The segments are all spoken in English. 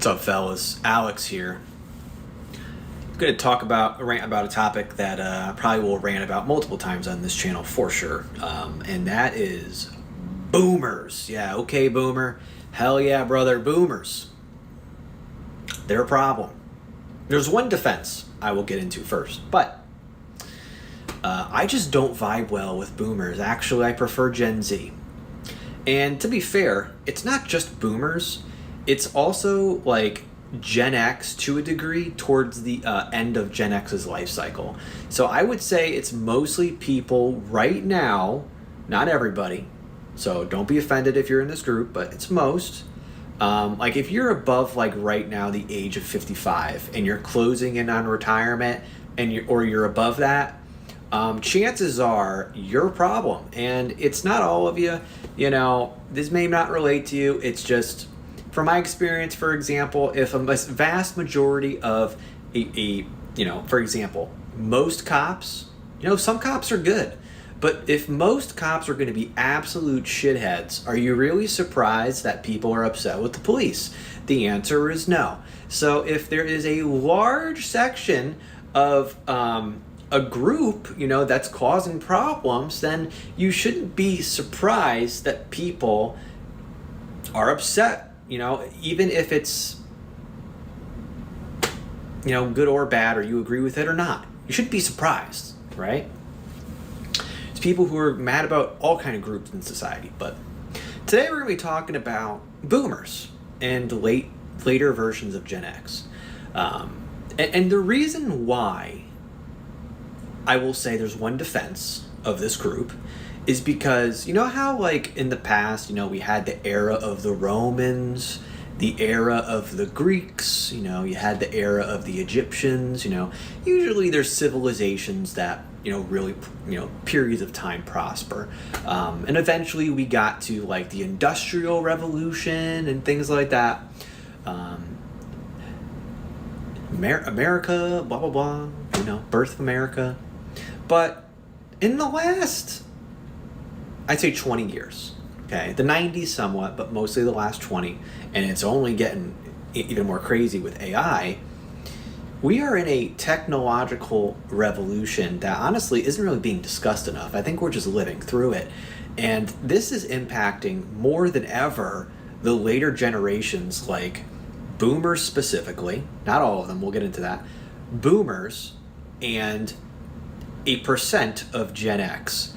What's up, fellas? Alex here. I'm going to rant about a topic that I probably will rant about multiple times on this channel for sure, and that is boomers. Yeah, okay, boomer. Hell yeah, brother, boomers. They're a problem. There's one defense I will get into first, but I just don't vibe well with boomers. Actually, I prefer Gen Z. And to be fair, it's not just boomers. It's also like Gen X to a degree towards the end of Gen X's life cycle. So I would say it's mostly people right now, not everybody. So don't be offended if you're in this group, but it's most. Like if you're above like right now the age of 55 and you're closing in on retirement and you're above that, chances are you're a problem. And it's not all of you. You know, this may not relate to you. It's just from my experience, for example, if a vast majority of for example, most cops, some cops are good, but if most cops are going to be absolute shitheads, are you really surprised that people are upset with the police? The answer is no. So if there is a large section of a group, that's causing problems, then you shouldn't be surprised that people are upset. Even if it's, good or bad, or you agree with it or not, you shouldn't be surprised, right? It's people who are mad about all kind of groups in society. But today we're going to be talking about boomers and later versions of Gen X. And the reason why I will say there's one defense of this group is because how like in the past, we had the era of the Romans, the era of the Greeks, you had the era of the Egyptians, usually there's civilizations that, really, periods of time prosper. And eventually we got to like the Industrial Revolution and things like that. America, blah, blah, blah, birth of America. But in the last, I'd say 20 years, okay? The 90s somewhat, but mostly the last 20, and it's only getting even more crazy with AI. We are in a technological revolution that honestly isn't really being discussed enough. I think we're just living through it. And this is impacting more than ever the later generations, like boomers specifically, not all of them, we'll get into that, boomers and a percent of Gen X.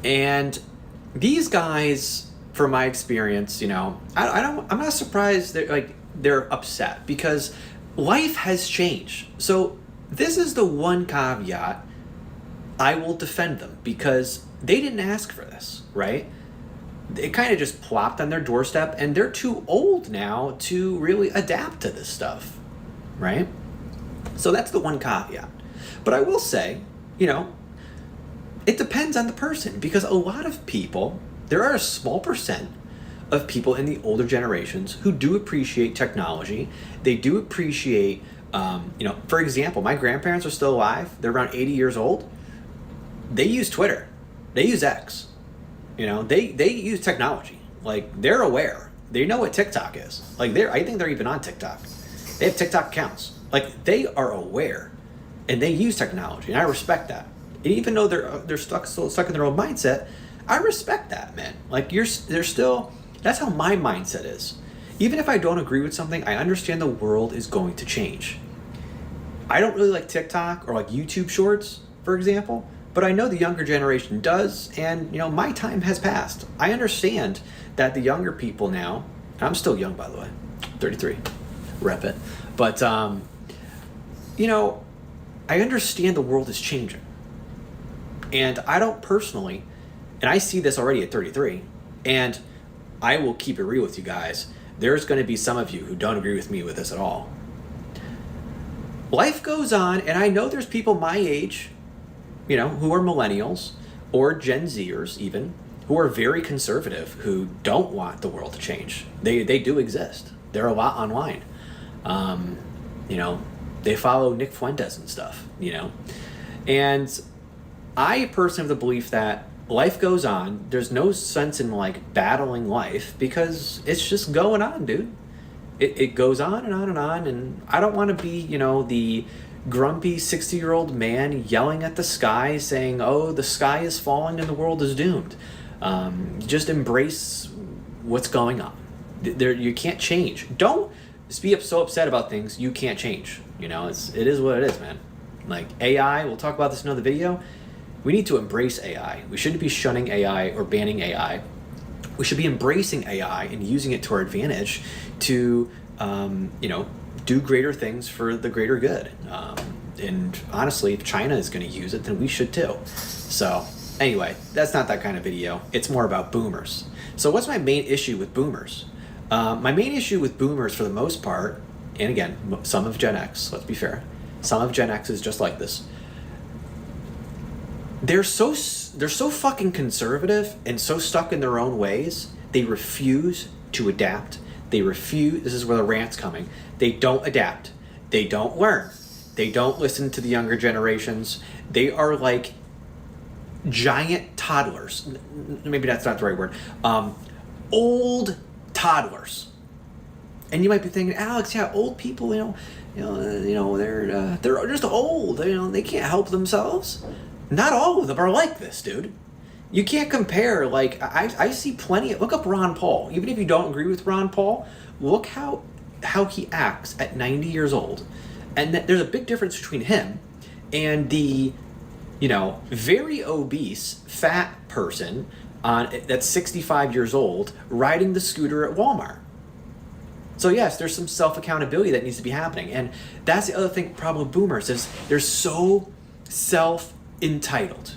And these guys, from my experience, I'm not surprised they're upset because life has changed. So this is the one caveat I will defend them, because they didn't ask for this, right? It kind of just plopped on their doorstep, and they're too old now to really adapt to this stuff, right? So that's the one caveat. But I will say, it depends on the person, because a lot of people, there are a small percent of people in the older generations who do appreciate technology. They do appreciate, for example, my grandparents are still alive. They're around 80 years old. They use Twitter. They use X. They use technology. Like, they're aware. They know what TikTok is. Like, I think they're even on TikTok. They have TikTok accounts. Like, they are aware, and they use technology, and I respect that. And even though they're still stuck in their own mindset, I respect that, man. Like, they're still, that's how my mindset is. Even if I don't agree with something, I understand the world is going to change. I don't really like TikTok or like YouTube Shorts, for example, but I know the younger generation does, and my time has passed. I understand that the younger people now, and I'm still young, by the way, 33, rep it, but I understand the world is changing. And I don't personally, and I see this already at 33, and I will keep it real with you guys, there's going to be some of you who don't agree with me with this at all. Life goes on, and I know there's people my age, who are millennials or Gen Zers even, who are very conservative, who don't want the world to change. They do exist. They're a lot online. They follow Nick Fuentes and stuff, And I personally have the belief that life goes on. There's no sense in battling life, because it's just going on, dude. it goes on and on and on. And I don't want to be, the grumpy 60-year-old man yelling at the sky saying, oh, the sky is falling and the world is doomed. Just embrace what's going on. You can't change. Don't be so upset about things you can't change. It is what it is, man. Like AI, we'll talk about this in another video. We need to embrace AI. We shouldn't be shunning AI or banning AI. We should be embracing AI and using it to our advantage to, do greater things for the greater good. And honestly, if China is going to use it, then we should too. So anyway, that's not that kind of video. It's more about boomers. So what's my main issue with boomers? My main issue with boomers, for the most part, and again, some of Gen X, let's be fair, some of Gen X is just like this. They're so fucking conservative and so stuck in their own ways. They refuse to adapt. This is where the rant's coming. They don't adapt. They don't learn. They don't listen to the younger generations. They are like giant toddlers. Maybe that's not the right word. Old toddlers. And you might be thinking, Alex, yeah, old people, they're just old. They can't help themselves. Not all of them are like this, dude. You can't compare. Like, I see plenty. Look up Ron Paul. Even if you don't agree with Ron Paul, look how he acts at 90 years old. And there's a big difference between him and the, very obese, fat person that's 65 years old riding the scooter at Walmart. So yes, there's some self-accountability that needs to be happening. And that's the other thing, problem with boomers is they're so self-entitled.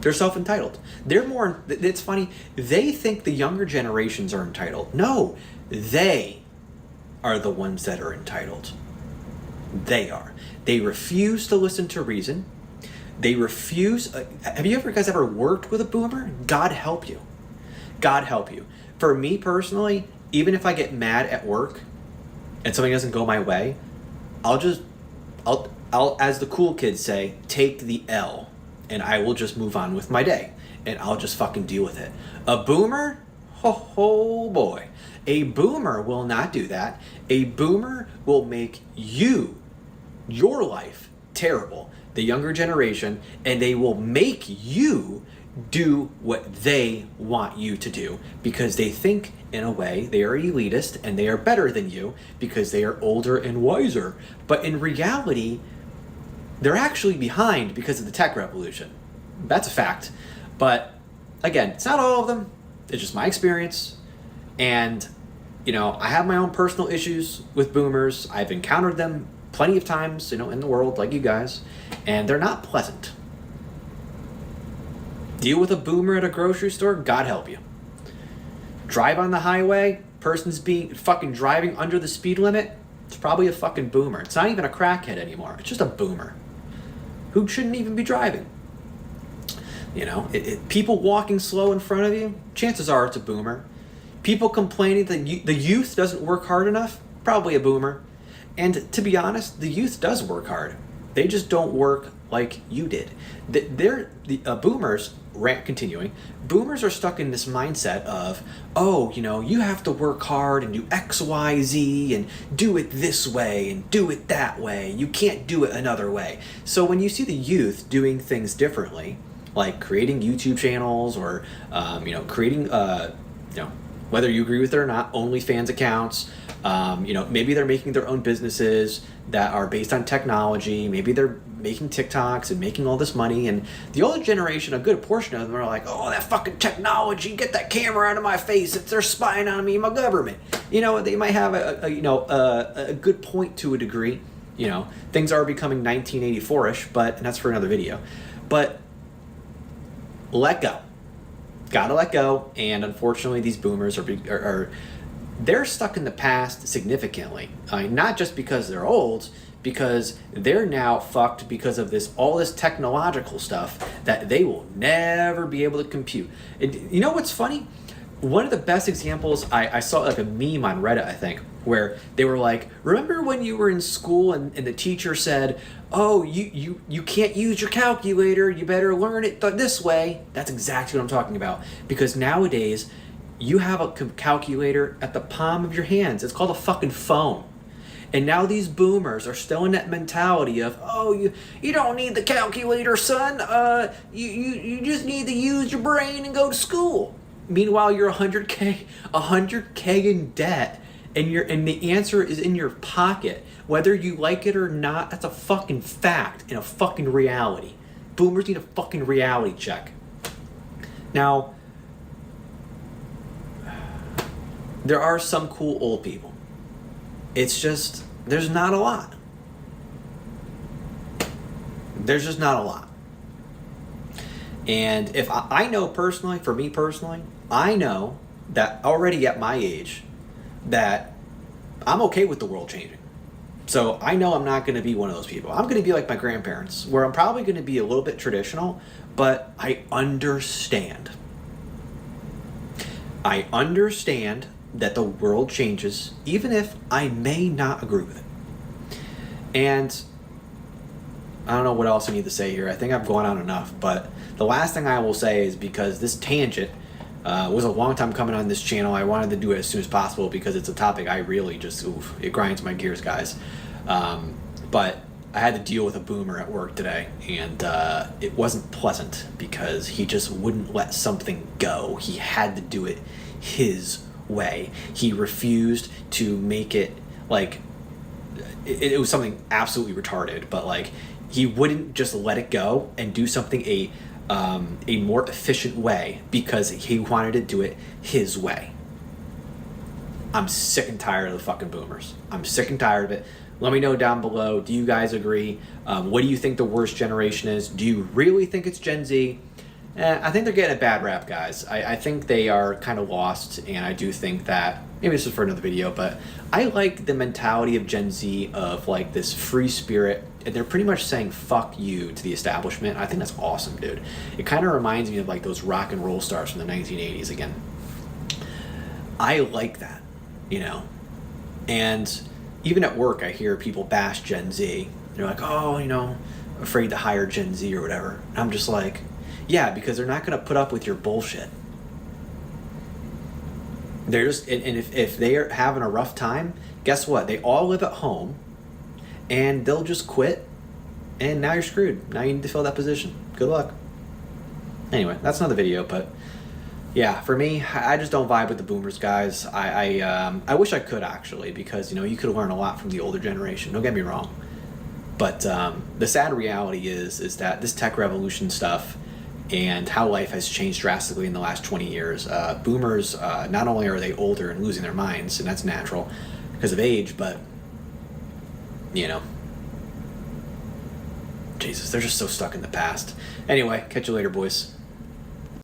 They're self-entitled. They're more, it's funny, they think the younger generations are entitled. No, they are the ones that are entitled. They are. They refuse to listen to reason. They refuse. Have you guys ever worked with a boomer? God help you. God help you. For me personally, even if I get mad at work and something doesn't go my way, I'll as the cool kids say, take the L, and I will just move on with my day, and I'll just fucking deal with it. A boomer, oh boy, a boomer will not do that. A boomer will make your life terrible, the younger generation, and they will make you do what they want you to do because they think, in a way, they are elitist and they are better than you because they are older and wiser. But in reality, they're actually behind because of the tech revolution. That's a fact. But again, it's not all of them. It's just my experience. And, I have my own personal issues with boomers. I've encountered them plenty of times, in the world, like you guys. And they're not pleasant. Deal with a boomer at a grocery store, God help you. Drive on the highway, person's being fucking driving under the speed limit, it's probably a fucking boomer. It's not even a crackhead anymore. It's just a boomer who shouldn't even be driving. People walking slow in front of you, chances are it's a boomer. People complaining that the youth doesn't work hard enough, probably a boomer. And to be honest, the youth does work hard. They just don't work like you did. Boomers, continuing, boomers are stuck in this mindset of, you have to work hard and do X, Y, Z and do it this way and do it that way. You can't do it another way. So when you see the youth doing things differently, like creating YouTube channels or, creating, whether you agree with it or not, OnlyFans accounts, maybe they're making their own businesses that are based on technology. Maybe they're making TikToks and making all this money. And the older generation, a good portion of them are like, oh, that fucking technology, get that camera out of my face. If they're spying on me, my government. They might have a good point to a degree. Things are becoming 1984-ish, and that's for another video. But let go. Gotta let go. And unfortunately, these boomers are they're stuck in the past significantly. Not just because they're old, because they're now fucked because of all this technological stuff that they will never be able to compute. You know what's funny? One of the best examples, I saw like a meme on Reddit, I think, where they were like, remember when you were in school and the teacher said, oh, you can't use your calculator, you better learn it this way. That's exactly what I'm talking about. Because nowadays, you have a calculator at the palm of your hands. It's called a fucking phone. And now these boomers are still in that mentality of, oh, you don't need the calculator, son. You just need to use your brain and go to school. Meanwhile, you're 100K in debt, and the answer is in your pocket. Whether you like it or not, that's a fucking fact and a fucking reality. Boomers need a fucking reality check. Now, there are some cool old people. It's just, there's not a lot. There's just not a lot. And if I know personally, for me personally, I know that already at my age, that I'm okay with the world changing. So I know I'm not going to be one of those people. I'm going to be like my grandparents, where I'm probably going to be a little bit traditional, but I understand. I understand that the world changes, even if I may not agree with it. And I don't know what else I need to say here. I think I've gone on enough, but the last thing I will say is, because this tangent was a long time coming on this channel, I wanted to do it as soon as possible because it's a topic I really just, it grinds my gears, guys. But I had to deal with a boomer at work today, and it wasn't pleasant because he just wouldn't let something go. He had to do it his way. He refused to make it like it was something absolutely retarded, but like he wouldn't just let it go and do something a more efficient way because he wanted to do it his way. I'm sick and tired of the fucking boomers. I'm sick and tired of it. Let me know down below. Do you guys agree? What do you think the worst generation is? Do you really think it's Gen Z? I think they're getting a bad rap, guys. I think they are kind of lost, and I do think that, maybe this is for another video, but I like the mentality of Gen Z of like this free spirit, and they're pretty much saying fuck you to the establishment. I think that's awesome, dude. It kind of reminds me of like those rock and roll stars from the 1980s again. I like that, you know? And even at work, I hear people bash Gen Z. They're like, oh, you know, afraid to hire Gen Z or whatever. And I'm just like, yeah, because they're not going to put up with your bullshit. They're just, and if they're having a rough time, guess what? They all live at home, and they'll just quit, and now you're screwed. Now you need to fill that position. Good luck. Anyway, that's another video, but yeah, for me, I just don't vibe with the boomers, guys. I wish I could, actually, because, you know, you could learn a lot from the older generation. Don't get me wrong. But the sad reality is that this tech revolution stuff and how life has changed drastically in the last 20 years. Boomers, not only are they older and losing their minds, and that's natural because of age, but, you know, Jesus, they're just so stuck in the past. Anyway, catch you later, boys.